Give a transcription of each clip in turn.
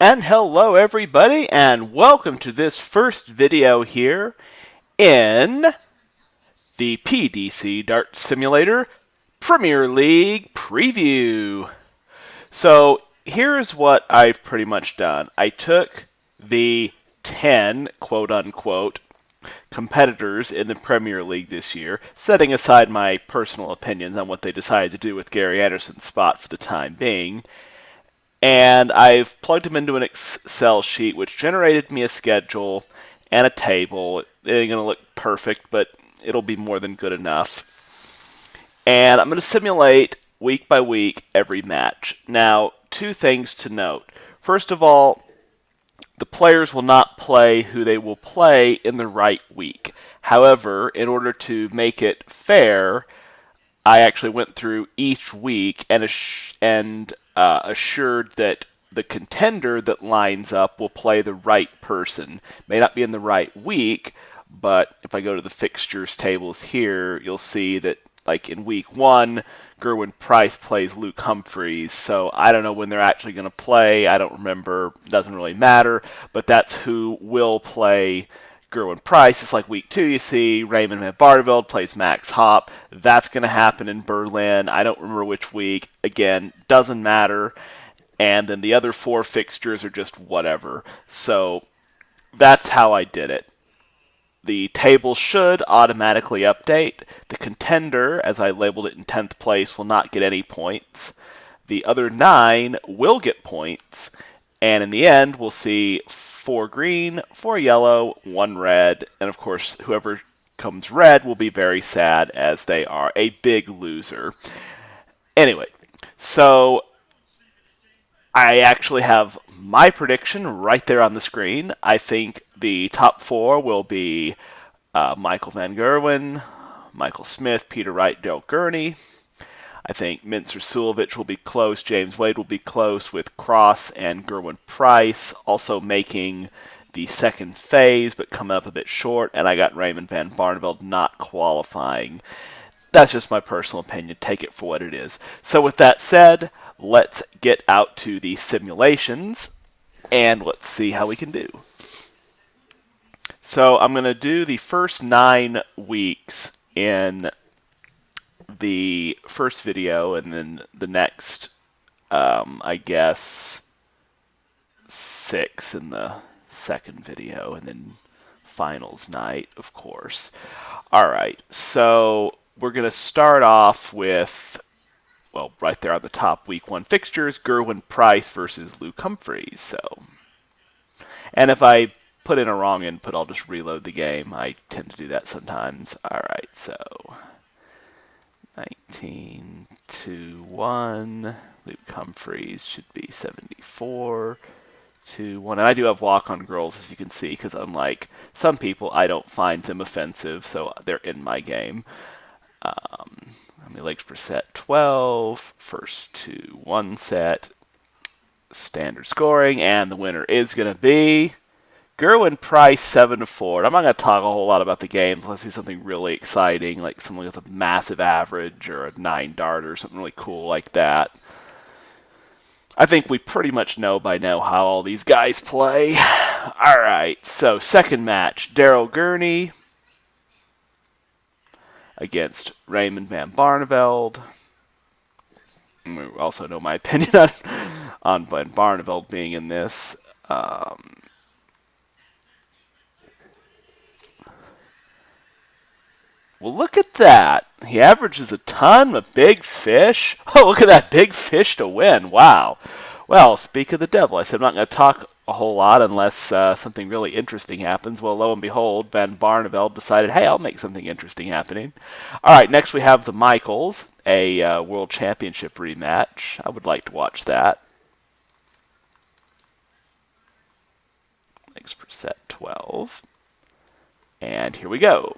And hello everybody, and welcome to this first video here in the PDC Dart Simulator Premier League Preview. So here's what I've pretty much done. I took the 10 quote-unquote competitors in the Premier League this year, setting aside my personal opinions on what they decided to do with Gary Anderson's spot for the time being, and I've plugged them into an Excel sheet, which generated me a schedule and a table. It ain't going to look perfect, but it'll be more than good enough. And I'm going to simulate week by week every match. Now, two things to note. First of all, the players will not play who they will play in the right week. However, in order to make it fair, I actually went through each week and assured that the contender that lines up will play the right person. May not be in the right week, but if I go to the fixtures tables here, you'll see that, like in week 1, Gerwin Price plays Luke Humphreys. So I don't know when they're actually going to play. I don't remember. Doesn't really matter. But that's who will play Gerwin Price. It's like week 2, you see Raymond Van Barneveld plays Max Hopp. That's going to happen in Berlin. I don't remember which week. Again, doesn't matter. And then the other 4 fixtures are just whatever. So that's how I did it. The table should automatically update. The contender, as I labeled it in 10th place, will not get any points. The other 9 will get points. And in the end, we'll see 4 green, 4 yellow, 1 red. And of course, whoever comes red will be very sad, as they are a big loser. Anyway, so I actually have my prediction right there on the screen. I think the top 4 will be Michael Van Gerwen, Michael Smith, Peter Wright, Daryl Gurney. I think Mincer Sulovic will be close. James Wade will be close with Cross and Gerwin Price also making the second phase, but coming up a bit short. And I got Raymond Van Barneveld not qualifying. That's just my personal opinion. Take it for what it is. So with that said, let's get out to the simulations, and let's see how we can do. So I'm going to do the first 9 weeks in the first video, and then the next, I guess, 6 in the second video, and then finals night, of course. All right, so we're going to start off with, well, right there on the top, week 1 fixtures, Gerwin Price versus Luke Humphreys. So, and if I put in a wrong input, I'll just reload the game. I tend to do that sometimes. All right, so 19 to 1. Luke Humphreys should be 74 to 1. And I do have walk-on girls, as you can see, because unlike some people, I don't find them offensive, so they're in my game. How many legs per set? 12. First to 1 set. Standard scoring, and the winner is going to be Gerwin Price, 7 to 4. I'm not going to talk a whole lot about the game unless it's something really exciting, like someone with a massive average or a 9 dart or something really cool like that. I think we pretty much know by now how all these guys play. All right, so second match, Daryl Gurney against Raymond Van Barneveld. We also know my opinion on Van Barneveld being in this. Well, look at that. He averages a ton, a big fish. Oh, look at that big fish to win. Wow. Well, speak of the devil. I said I'm not going to talk a whole lot unless something really interesting happens. Well, lo and behold, Van Barneveld decided, hey, I'll make something interesting happening. All right, next we have the Michaels, a World Championship rematch. I would like to watch that. Legs per set, 12. And here we go.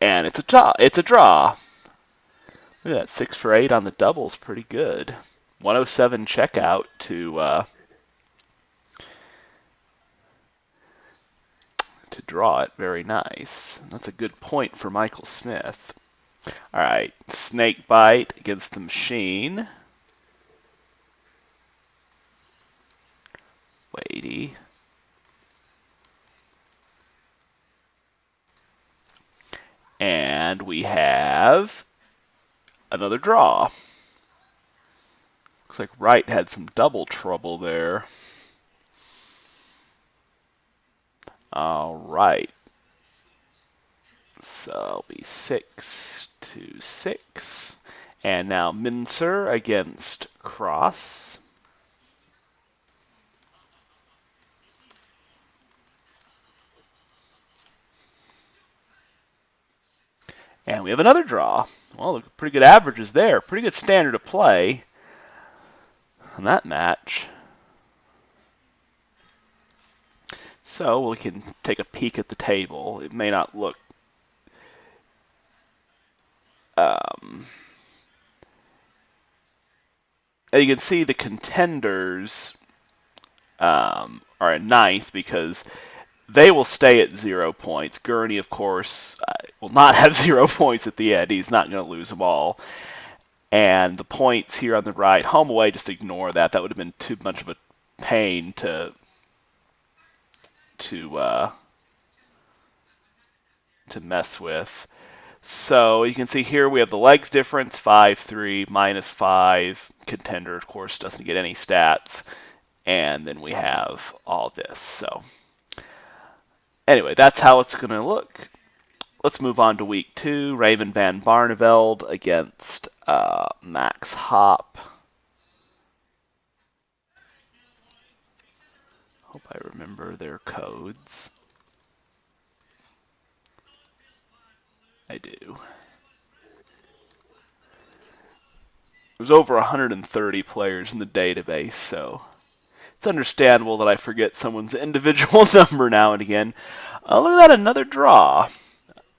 And it's a draw. It's a draw. Look at that, 6 for 8 on the doubles, pretty good. 107 checkout to draw it. Very nice. That's a good point for Michael Smith. All right, snake bite against the machine. 80. And we have another draw. Looks like Wright had some double trouble there. All right. So it'll be 6-6. And now Mincer against Cross. And we have another draw. Well, pretty good averages there. Pretty good standard of play on that match. So we can take a peek at the table. It may not look and you can see the contenders are in ninth because they will stay at 0 points. Gurney, of course, will not have 0 points at the end. He's not going to lose them all. And the points here on the right, home away, just ignore that. That would have been too much of a pain to mess with. So you can see here we have the legs difference, 5-3, -5. Contender, of course, doesn't get any stats. And then we have all this. So anyway, that's how it's going to look. Let's move on to week 2. Raymond van Barneveld against Max Hopp. Hope I remember their codes. I do. There's over 130 players in the database, so it's understandable that I forget someone's individual number now and again. Look at that, another draw.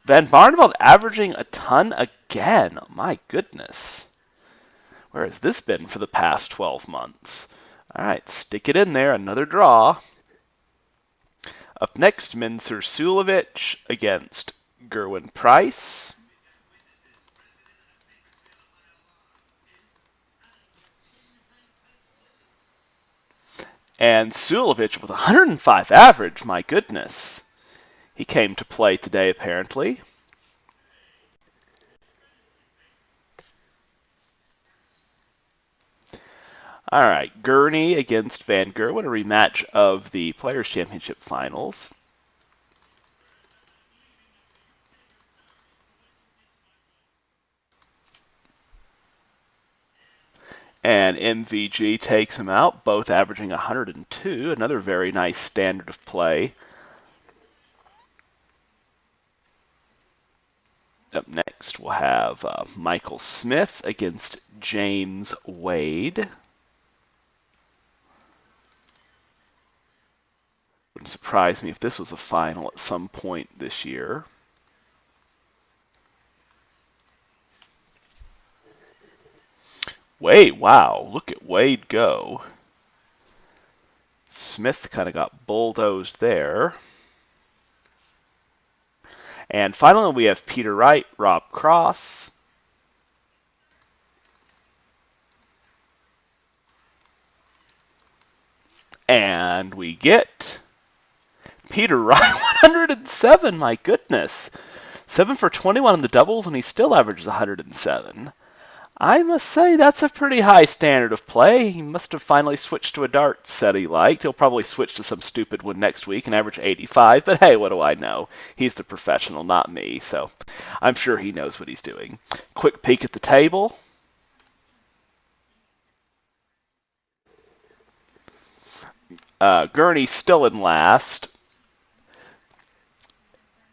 Van Barneveld averaging a ton again. Oh, my goodness. Where has this been for the past 12 months? All right, stick it in there. Another draw. Up next, Mincer Sulovic against Gerwin Price. And Sulovic with 105 average, my goodness. He came to play today, apparently. All right, Gurney against Van Gerwen, a rematch of the Players' Championship Finals. And MVG takes him out, both averaging 102, another very nice standard of play. Up next, we'll have Michael Smith against James Wade. Wouldn't surprise me if this was a final at some point this year. Wade, wow, look at Wade go. Smith kind of got bulldozed there. And finally, we have Peter Wright, Rob Cross. And we get Peter Wright, 107, my goodness. 7 for 21 on the doubles, and he still averages 107. I must say, that's a pretty high standard of play. He must have finally switched to a darts set he liked. He'll probably switch to some stupid one next week and average 85, but hey, what do I know? He's the professional, not me, so I'm sure he knows what he's doing. Quick peek at the table. Gurney's still in last.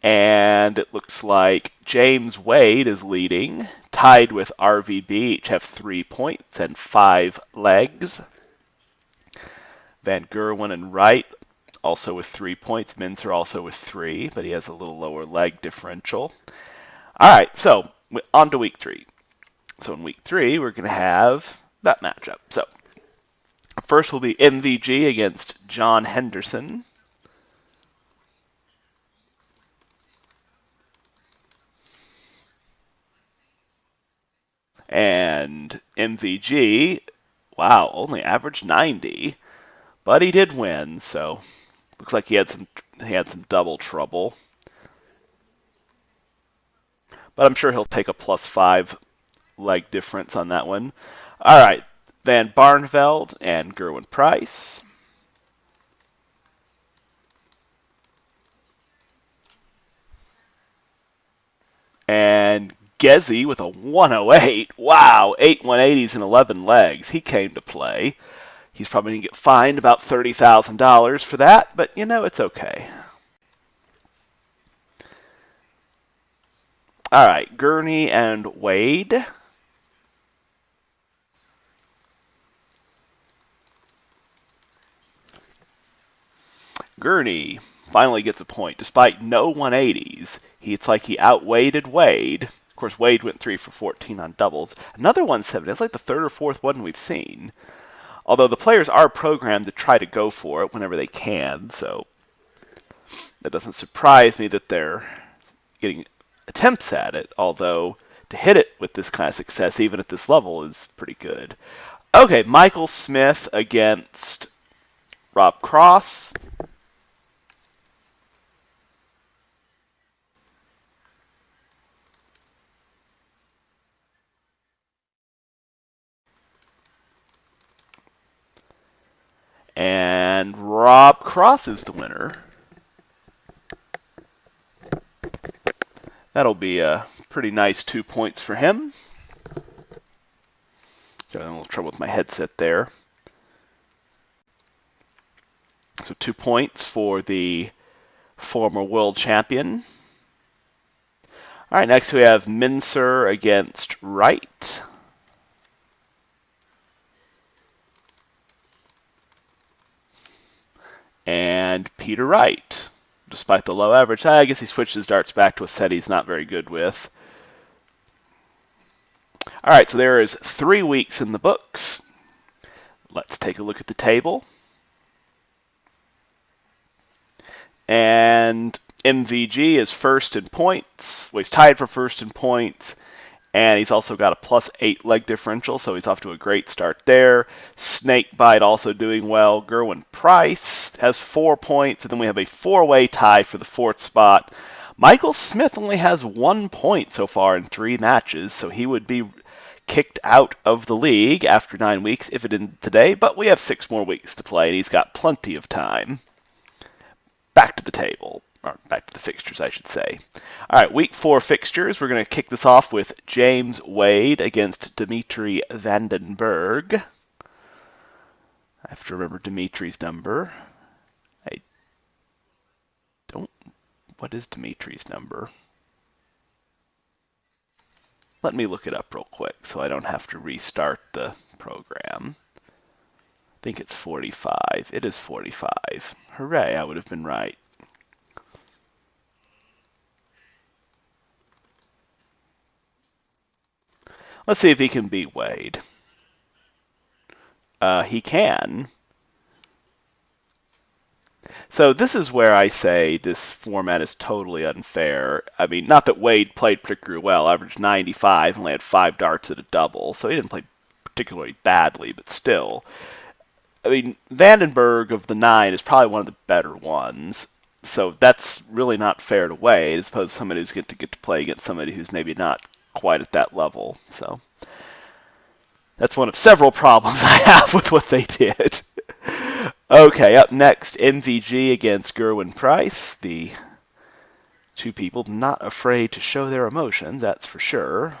And it looks like James Wade is leading, tied with RVB. Each have 3 points and 5 legs. Van Gerwen and Wright also with 3 points. Mincer also with 3, but he has a little lower leg differential. All right, so on to week 3. So in week 3, we're going to have that matchup. So first will be MVG against John Henderson. And MVG, wow, only averaged 90. But he did win, so looks like he had some double trouble. But I'm sure he'll take a +5 leg difference on that one. All right, Van Barneveld and Gerwin Price. And Gezi with a 108. Wow, 8 180s and 11 legs. He came to play. He's probably going to get fined about $30,000 for that, but it's okay. All right, Gurney and Wade. Gurney finally gets a point. Despite no 180s, it's like he outweighted Wade. Of course, Wade went 3 for 14 on doubles. Another 170. That's like the third or fourth one we've seen. Although the players are programmed to try to go for it whenever they can, so that doesn't surprise me that they're getting attempts at it, although to hit it with this kind of success, even at this level, is pretty good. Okay, Michael Smith against Rob Cross. And Rob Cross is the winner. That'll be a pretty nice 2 points for him. Having a little trouble with my headset there. So 2 points for the former world champion. All right, next we have Mincer against Wright. And Peter Wright. Despite the low average, I guess he switched his darts back to a set he's not very good with. All right, so there is 3 weeks in the books. Let's take a look at the table. And MVG is first in points. Well, he's tied for first in points. And he's also got a +8 leg differential, so he's off to a great start there. Snakebite also doing well. Gerwin Price has 4 points, and then we have a 4-way tie for the 4th spot. Michael Smith only has 1 point so far in 3 matches, so he would be kicked out of the league after 9 weeks if it didn't today, but we have 6 more weeks to play, and he's got plenty of time. Back to the table. Or back to the fixtures, I should say. All right, week 4 fixtures. We're going to kick this off with James Wade against Dimitri Vandenberg. I have to remember Dimitri's number. I don't... What is Dimitri's number? Let me look it up real quick so I don't have to restart the program. I think it's 45. It is 45. Hooray, I would have been right. Let's see if he can beat Wade. He can. So this is where I say this format is totally unfair. I mean, not that Wade played particularly well, averaged 95, only had 5 darts at a double, so he didn't play particularly badly, but still. I mean, Vandenberg of the 9 is probably one of the better ones, so that's really not fair to Wade, as opposed to somebody who's get to play against somebody who's maybe not quite at that level. So that's one of several problems I have with what they did. Okay, up next, MVG against Gerwin Price. The 2 people not afraid to show their emotions, that's for sure.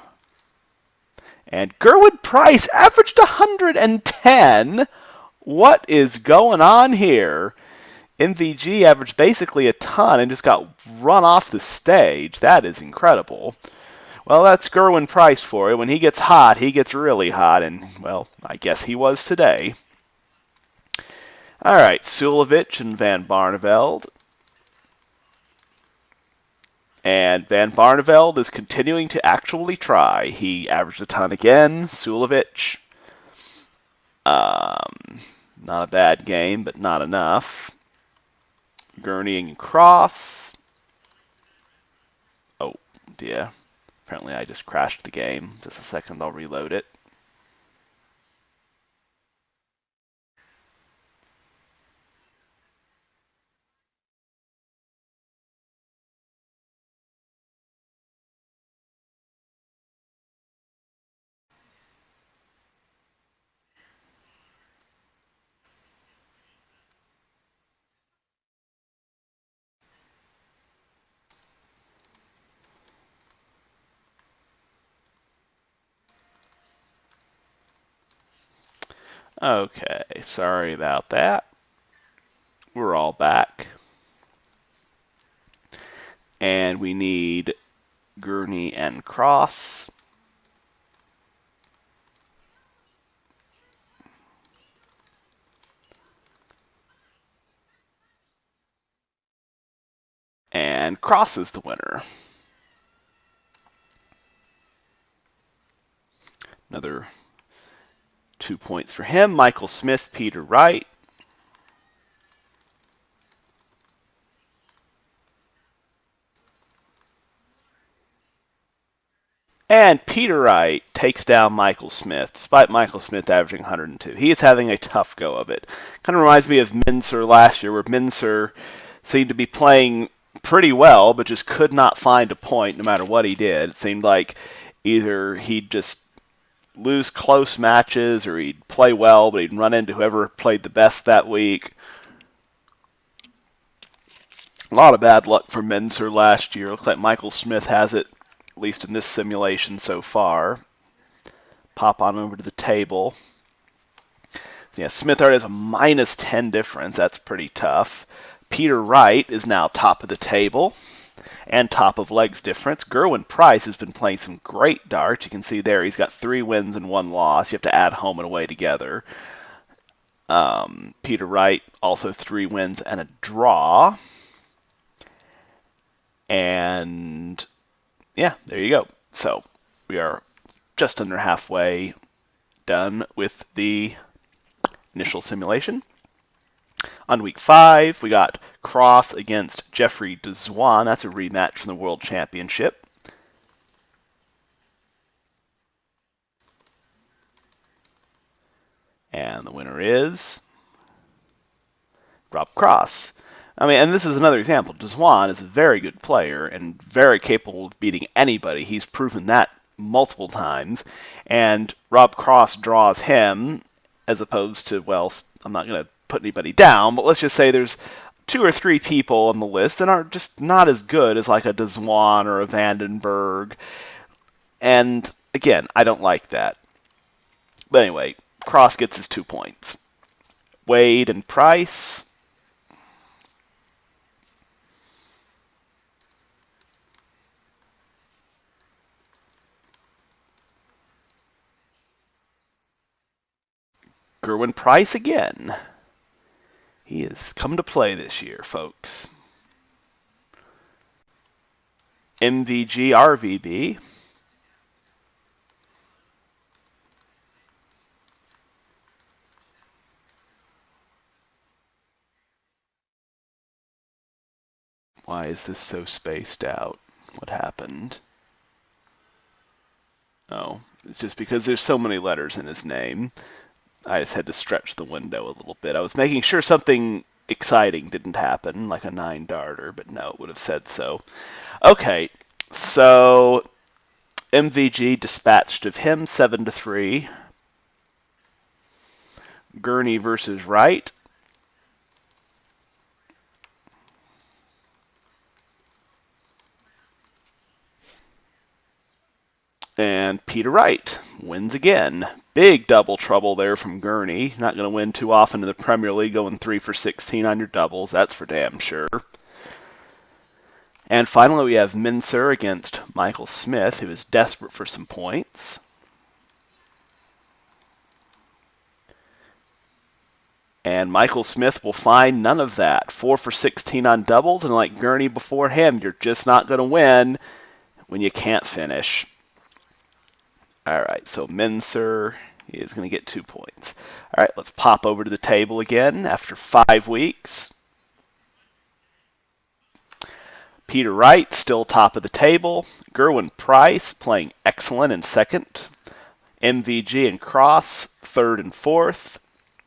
And Gerwin Price averaged 110. What is going on here? MVG averaged basically a ton and just got run off the stage. That is incredible. Well, that's Gerwin Price for you. When he gets hot, he gets really hot, and, well, I guess he was today. All right, Sulovich and Van Barneveld. And Van Barneveld is continuing to actually try. He averaged a ton again. Sulovich, not a bad game, but not enough. Gurney and Cross. Oh, dear. Apparently I just crashed the game. Just a second, I'll reload it. Okay, sorry about that. We're all back. And we need Gurney and Cross. And Cross is the winner. Another 2 points for him. Michael Smith, Peter Wright. And Peter Wright takes down Michael Smith, despite Michael Smith averaging 102. He is having a tough go of it. Kind of reminds me of Mincer last year, where Mincer seemed to be playing pretty well, but just could not find a point no matter what he did. It seemed like either he'd just lose close matches or he'd play well, but he'd run into whoever played the best that week. A lot of bad luck for Mincer last year. Looks like Michael Smith has it, at least in this simulation so far. Pop on over to the table. Yeah, Smith already has a minus 10 difference. That's pretty tough. Peter Wright is now top of the table and top of legs difference. Gerwin Price has been playing some great darts. You can see there he's got 3 wins and 1 loss. You have to add home and away together. Peter Wright also 3 wins and a draw. And yeah, there you go. So we are just under halfway done with the initial simulation. On week 5, we got Cross against Jeffrey Dezwan. That's a rematch from the World Championship. And the winner is Rob Cross. I mean, and this is another example. Dezwan is a very good player and very capable of beating anybody. He's proven that multiple times. And Rob Cross draws him as opposed to, well, I'm not going to put anybody down, but let's just say there's 2 or 3 people on the list that are just not as good as like a Dezwan or a Vandenberg. And again, I don't like that. But anyway, Cross gets his 2 points. Wade and Price. Gerwin Price again. He has come to play this year, folks. MVG RVB. Why is this so spaced out? What happened? Oh, it's just because there's so many letters in his name. I just had to stretch the window a little bit. I was making sure something exciting didn't happen, like a 9-darter, but no, it would have said so. Okay, so MVG dispatched of him 7-3. Gurney versus Wright. And Peter Wright wins again. Big double trouble there from Gurney. Not going to win too often in the Premier League, going 3 for 16 on your doubles. That's for damn sure. And finally, we have Mincer against Michael Smith, who is desperate for some points. And Michael Smith will find none of that. 4 for 16 on doubles, and like Gurney before him, you're just not going to win when you can't finish. All right, so Mincer is going to get 2 points. All right, let's pop over to the table again after 5 weeks. Peter Wright still top of the table. Gerwin Price playing excellent in second. MVG and Cross third and fourth.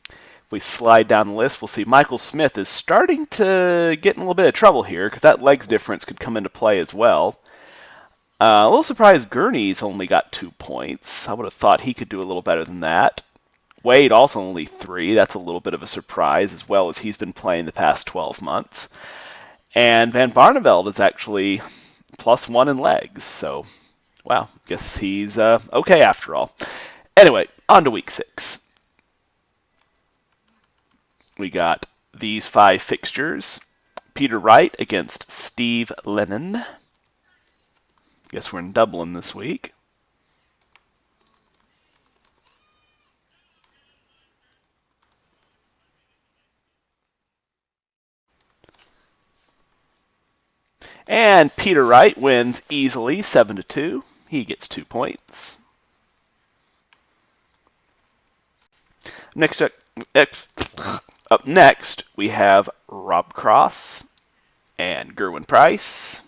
If we slide down the list, we'll see Michael Smith is starting to get in a little bit of trouble here because that legs difference could come into play as well. A little surprised Gurney's only got 2 points. I would have thought he could do a little better than that. Wade also only 3. That's a little bit of a surprise, as well as he's been playing the past 12 months. And Van Barneveld is actually +1 in legs. So, wow, guess he's okay after all. Anyway, on to week 6. we got these 5 fixtures. Peter Wright against Steve Lennon. Guess we're in Dublin this week. And Peter Wright wins easily, 7-2. He gets 2 points. Up next, we have Rob Cross and Gerwin Price.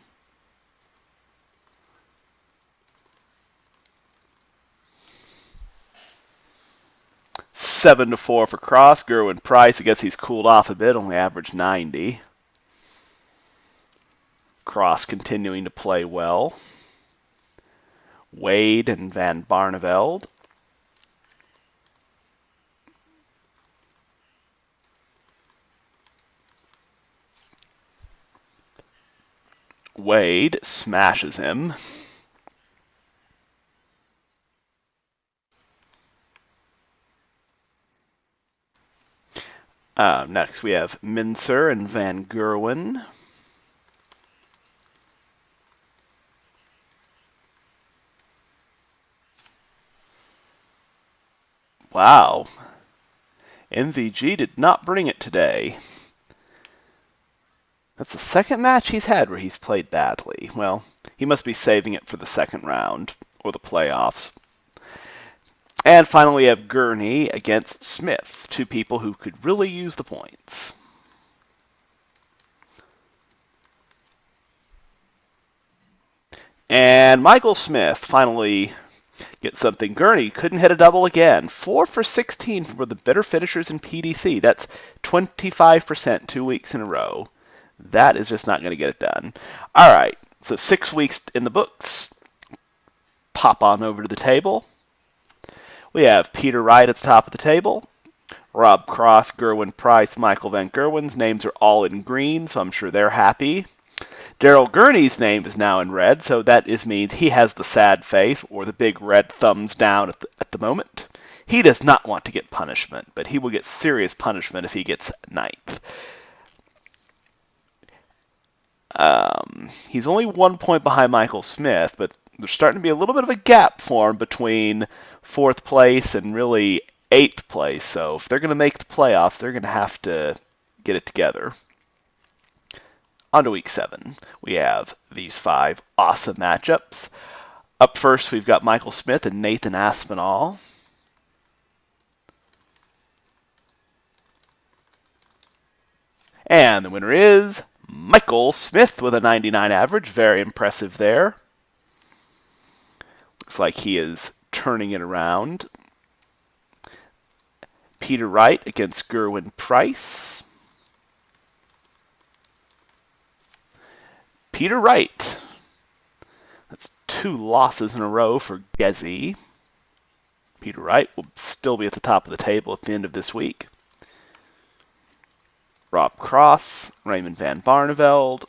Seven to 4 for Cross. Gerwin Price, I guess he's cooled off a bit, only averaged 90. Cross continuing to play well. Wade and Van Barneveld. Wade smashes him. Next we have Mincer and Van Gerwen. Wow. MVG did not bring it today. That's the second match he's had where he's played badly. Well, he must be saving it for the second round or the playoffs. And finally, we have Gurney against Smith, 2 people who could really use the points. And Michael Smith finally gets something. Gurney couldn't hit a double again. 4 for 16 for the better finishers in PDC. That's 25% 2 weeks in a row. That is just not going to get it done. All right, so 6 weeks in the books. Pop on over to the table. We have Peter Wright at the top of the table. Rob Cross, Gerwin Price, Michael Van Gerwen's names are all in green, so I'm sure they're happy. Daryl Gurney's name is now in red, so that means he has the sad face or the big red thumbs down at the moment. He does not want to get punishment, but he will get serious punishment if he gets 9th. He's only 1 point behind Michael Smith, but there's starting to be a little bit of a gap for him between 4th place and really 8th place. So if they're going to make the playoffs, they're going to have to get it together. On to week 7. We have these 5 awesome matchups. Up first, we've got Michael Smith and Nathan Aspinall. And the winner is Michael Smith with a 99 average. Very impressive there. Looks like he is turning it around. Peter Wright against Gerwin Price. Peter Wright. That's 2 losses in a row for Gezi. Peter Wright will still be at the top of the table at the end of this week. Rob Cross, Raymond Van Barneveld.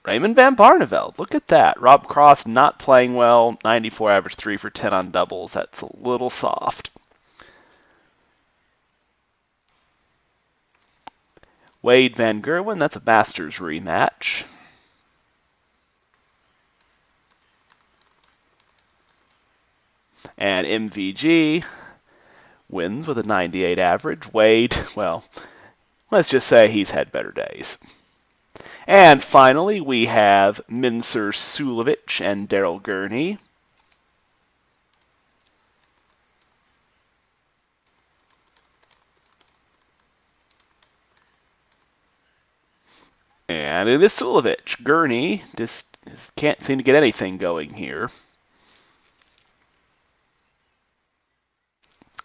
Raymond Van Barneveld, look at that. Rob Cross not playing well, 94 average, 3 for 10 on doubles. That's a little soft. Wade Van Gerwen, that's a Masters rematch. And MVG wins with a 98 average. Wade, well, let's just say he's had better days. And finally, we have Mincer Sulovich and Daryl Gurney. And it is Sulovich. Gurney just can't seem to get anything going here.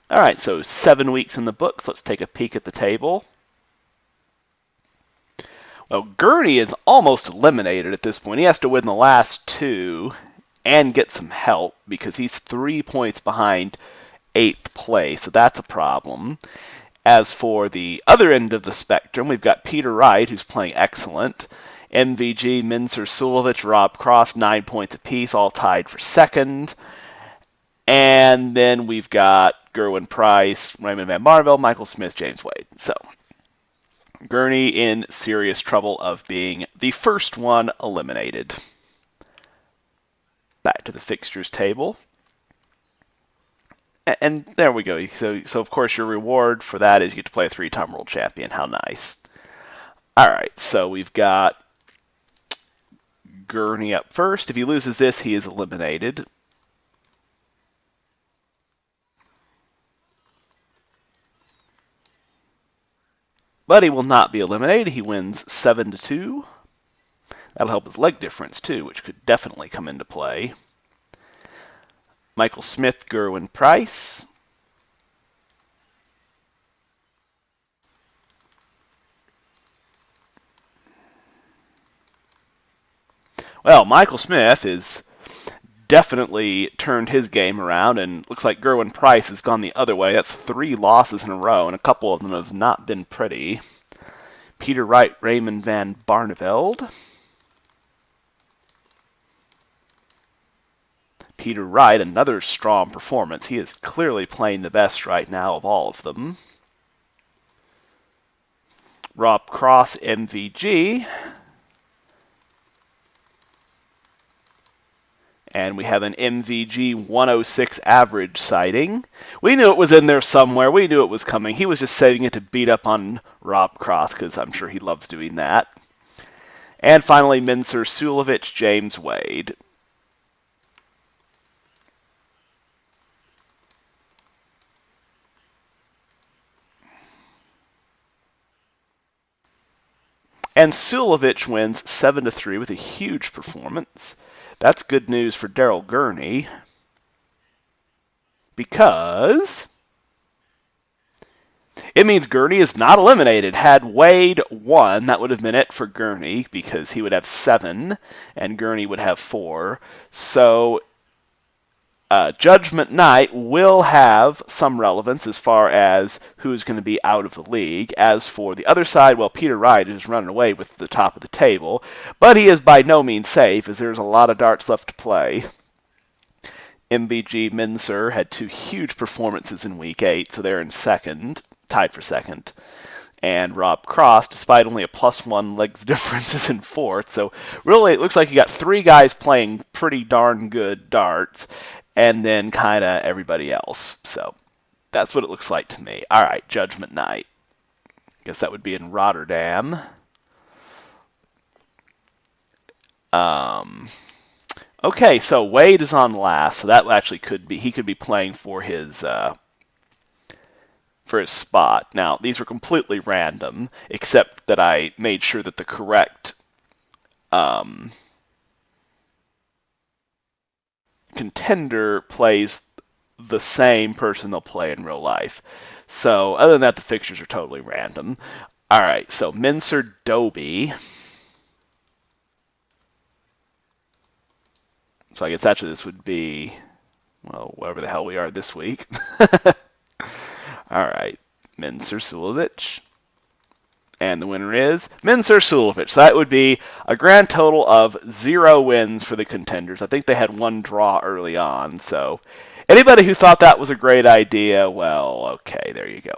All right, so 7 weeks in the books. Let's take a peek at the table. Well, Gurney is almost eliminated at this point. He has to win the last 2 and get some help because he's 3 points behind 8th place, so that's a problem. As for the other end of the spectrum, we've got Peter Wright, who's playing excellent. MVG, Mincer Sulovich, Rob Cross, 9 points apiece, all tied for second. And then we've got Gerwin Price, Raymond Van Barneveld, Michael Smith, James Wade. So Gurney in serious trouble of being the first one eliminated. Back to the fixtures table. And there we go. So of course your reward for that is you get to play a 3-time world champion. How nice. All right, so we've got Gurney up first. If he loses this, he is eliminated. But he will not be eliminated. He wins 7-2. That'll help his leg difference too, which could definitely come into play. Michael Smith, Gerwin Price. Well, Michael Smith is definitely turned his game around, and looks like Gerwin Price has gone the other way. That's 3 losses in a row, and a couple of them have not been pretty. Peter Wright, Raymond Van Barneveld. Peter Wright, another strong performance. He is clearly playing the best right now of all of them. Rob Cross, MVG. And we have an MVG 106 average sighting. We knew it was in there somewhere. We knew it was coming. He was just saving it to beat up on Rob Cross, because I'm sure he loves doing that. And finally, Mincer Sulovich, James Wade. And Sulovich wins 7-3 with a huge performance. That's good news for Daryl Gurney, because it means Gurney is not eliminated. Had Wade won, that would have been it for Gurney, because he would have 7 and Gurney would have 4. So Judgment Night will have some relevance as far as who's going to be out of the league. As for the other side, well, Peter Wright is running away with the top of the table, but he is by no means safe, as there's a lot of darts left to play. MBG Mincer had 2 huge performances in Week 8, so they're in second, tied for second. And Rob Cross, despite only a +1 legs difference, is in fourth. So really, it looks like you got 3 guys playing pretty darn good darts, and then kind of everybody else. So that's what it looks like to me. All right, Judgment Night. Guess that would be in Rotterdam. Okay, so Wade is on last, so that actually he could be playing for his spot. Now, these were completely random, except that I made sure that the correct contender plays the same person they'll play in real life. So other than that, the fixtures are totally random. All right, so Mincer Doby. So I guess actually this would be, well, wherever the hell we are this week. All right, Mincer Sulovich. And the winner is Mincer Sulovich. So that would be a grand total of 0 wins for the Contenders. I think they had 1 draw early on. So anybody who thought that was a great idea, well, okay, there you go.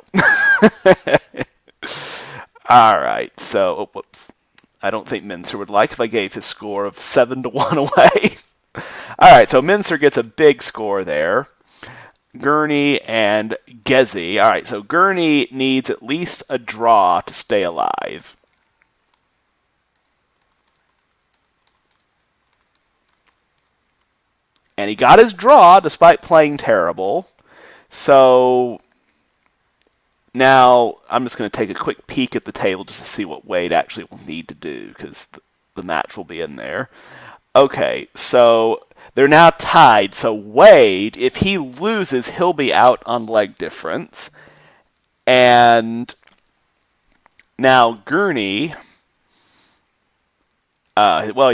All right, so, oh, whoops. I don't think Mincer would like if I gave his score of 7-1 away. All right, so Mincer gets a big score there. Gurney and Gezi. All right, so Gurney needs at least a draw to stay alive. And he got his draw despite playing terrible. So now I'm just going to take a quick peek at the table just to see what Wade actually will need to do, because the match will be in there. Okay, so they're now tied. So Wade, if he loses, he'll be out on leg difference. And now Gurney, well,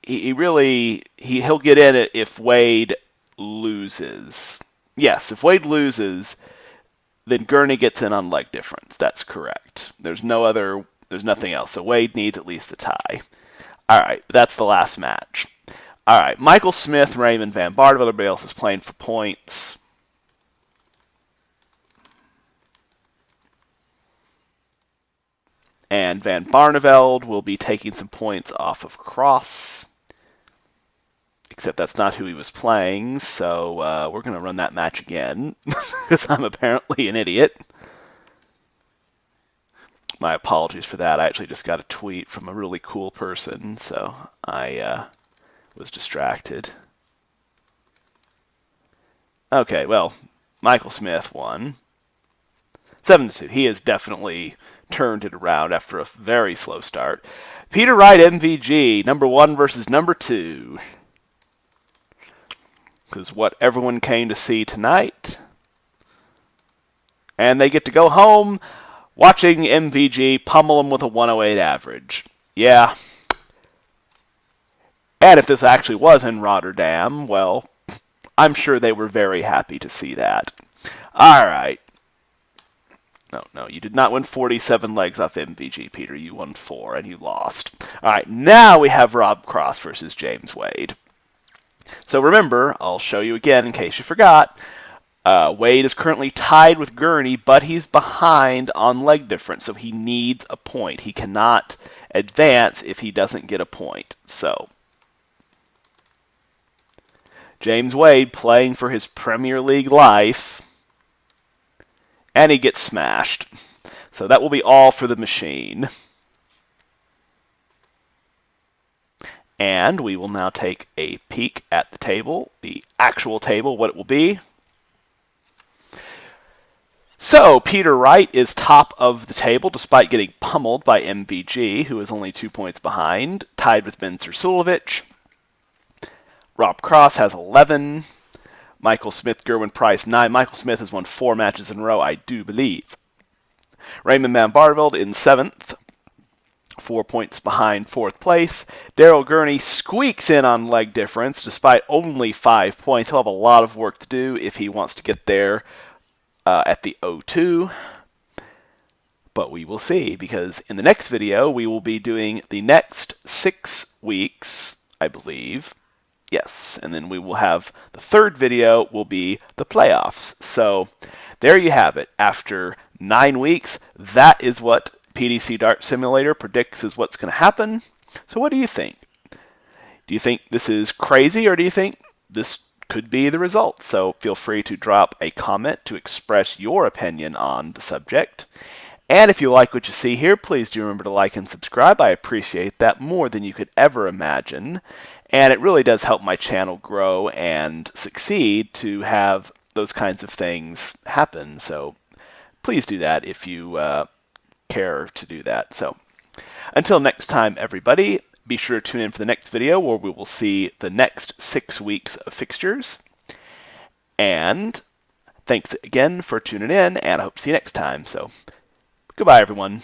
he'll get in it if Wade loses. Yes, if Wade loses, then Gurney gets in on leg difference. That's correct. There's nothing else. So Wade needs at least a tie. All right, that's the last match. All right, Michael Smith, Raymond Van Barneveld, everybody else is playing for points. And Van Barneveld will be taking some points off of Cross. Except that's not who he was playing, so we're going to run that match again, because I'm apparently an idiot. My apologies for that. I actually just got a tweet from a really cool person, so I was distracted. Okay, well, Michael Smith won. 7-2. He has definitely turned it around after a very slow start. Peter Wright, MVG, number 1 versus number 2. Because what everyone came to see tonight. And they get to go home watching MVG pummel them with a 108 average. Yeah. And if this actually was in Rotterdam, well, I'm sure they were very happy to see that. All right. No, you did not win 47 legs off MVG, Peter. You won 4, and you lost. All right, now we have Rob Cross versus James Wade. So remember, I'll show you again in case you forgot. Wade is currently tied with Gurney, but he's behind on leg difference, so he needs a point. He cannot advance if he doesn't get a point. So James Wade playing for his Premier League life, and he gets smashed. So that will be all for the machine. And we will now take a peek at the table, the actual table, what it will be. So Peter Wright is top of the table despite getting pummeled by MVG, who is only 2 points behind, tied with Ben Sursulovic. Rob Cross has 11. Michael Smith, Gerwin Price, 9. Michael Smith has won 4 matches in a row, I do believe. Raymond Van Barneveld in 7th. 4 points behind 4th place. Daryl Gurney squeaks in on leg difference despite only 5 points. He'll have a lot of work to do if he wants to get there at the O2. But we will see, because in the next video we will be doing the next 6 weeks, I believe. Yes, and then we will have the third video will be the playoffs. So there you have it. After 9 weeks, that is what PDC Dart Simulator predicts is what's going to happen. So what do you think? Do you think this is crazy, or do you think this could be the result? So feel free to drop a comment to express your opinion on the subject. And if you like what you see here, please do remember to like and subscribe. I appreciate that more than you could ever imagine. And it really does help my channel grow and succeed to have those kinds of things happen. So please do that if you care to do that. So until next time, everybody, be sure to tune in for the next video where we will see the next 6 weeks of fixtures. And thanks again for tuning in, and I hope to see you next time. So goodbye, everyone.